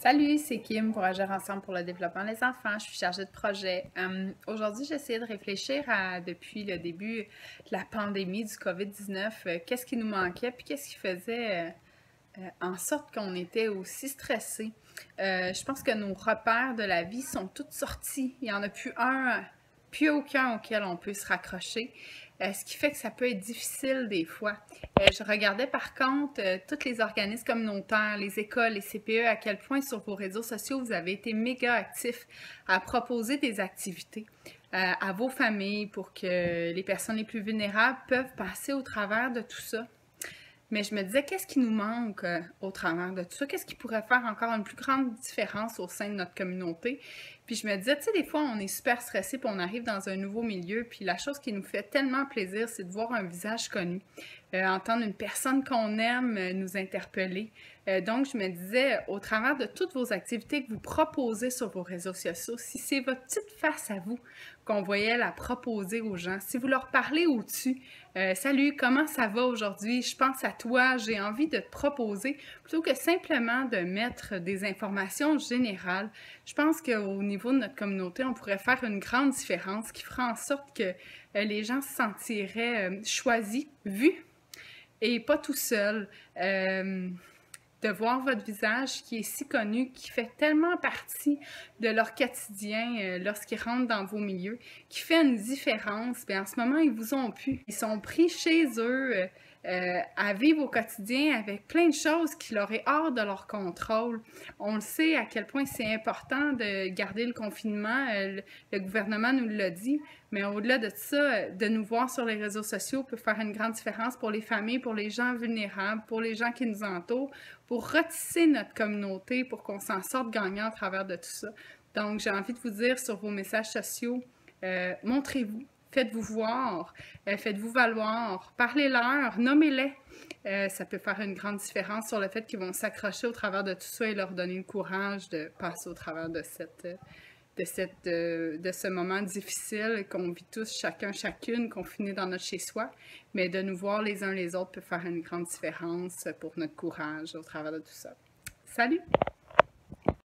Salut, c'est Kim pour Agir ensemble pour le développement des enfants. Je suis chargée de projet. Aujourd'hui, j'ai essayé de réfléchir à, depuis le début de la pandémie du COVID-19, qu'est-ce qui nous manquait, puis qu'est-ce qui faisait en sorte qu'on était aussi stressés. Je pense que nos repères de la vie sont tous sortis. Il n'y en a plus aucun auquel on peut se raccrocher. Ce qui fait que ça peut être difficile des fois. Je regardais par contre tous les organismes communautaires, les écoles, les CPE, à quel point sur vos réseaux sociaux vous avez été méga actifs à proposer des activités à vos familles pour que les personnes les plus vulnérables peuvent passer au travers de tout ça. Mais je me disais, qu'est-ce qui nous manque au travers de tout ça? Qu'est-ce qui pourrait faire encore une plus grande différence au sein de notre communauté? Puis je me disais, tu sais, des fois, on est super stressé, puis on arrive dans un nouveau milieu, puis la chose qui nous fait tellement plaisir, c'est de voir un visage connu, entendre une personne qu'on aime nous interpeller. Donc, je me disais, au travers de toutes vos activités que vous proposez sur vos réseaux sociaux, si c'est votre petite face à vous qu'on voyait la proposer aux gens, si vous leur parlez au-dessus, salut, comment ça va aujourd'hui? Je pense à toi, j'ai envie de te proposer, plutôt que simplement de mettre des informations générales. Je pense qu'au niveau de notre communauté, on pourrait faire une grande différence qui fera en sorte que les gens se sentiraient choisis, vus et pas tout seuls. De voir votre visage qui est si connu, qui fait tellement partie de leur quotidien lorsqu'ils rentrent dans vos milieux, qui fait une différence. Bien, en ce moment, ils vous ont pu. Ils sont pris chez eux à vivre au quotidien avec plein de choses qui leur est hors de leur contrôle. On le sait à quel point c'est important de garder le confinement. Le gouvernement nous l'a dit, mais au-delà de ça, de nous voir sur les réseaux sociaux peut faire une grande différence pour les familles, pour les gens vulnérables, pour les gens qui nous entourent, pour retisser notre communauté, pour qu'on s'en sorte gagnant à travers de tout ça. Donc, j'ai envie de vous dire sur vos messages sociaux, montrez-vous, faites-vous voir, faites-vous valoir, parlez-leur, nommez-les. Ça peut faire une grande différence sur le fait qu'ils vont s'accrocher au travers de tout ça et leur donner le courage de passer au travers de ce moment difficile qu'on vit tous, chacun, chacune, confinés dans notre chez-soi, mais de nous voir les uns les autres peut faire une grande différence pour notre courage au travers de tout ça. Salut!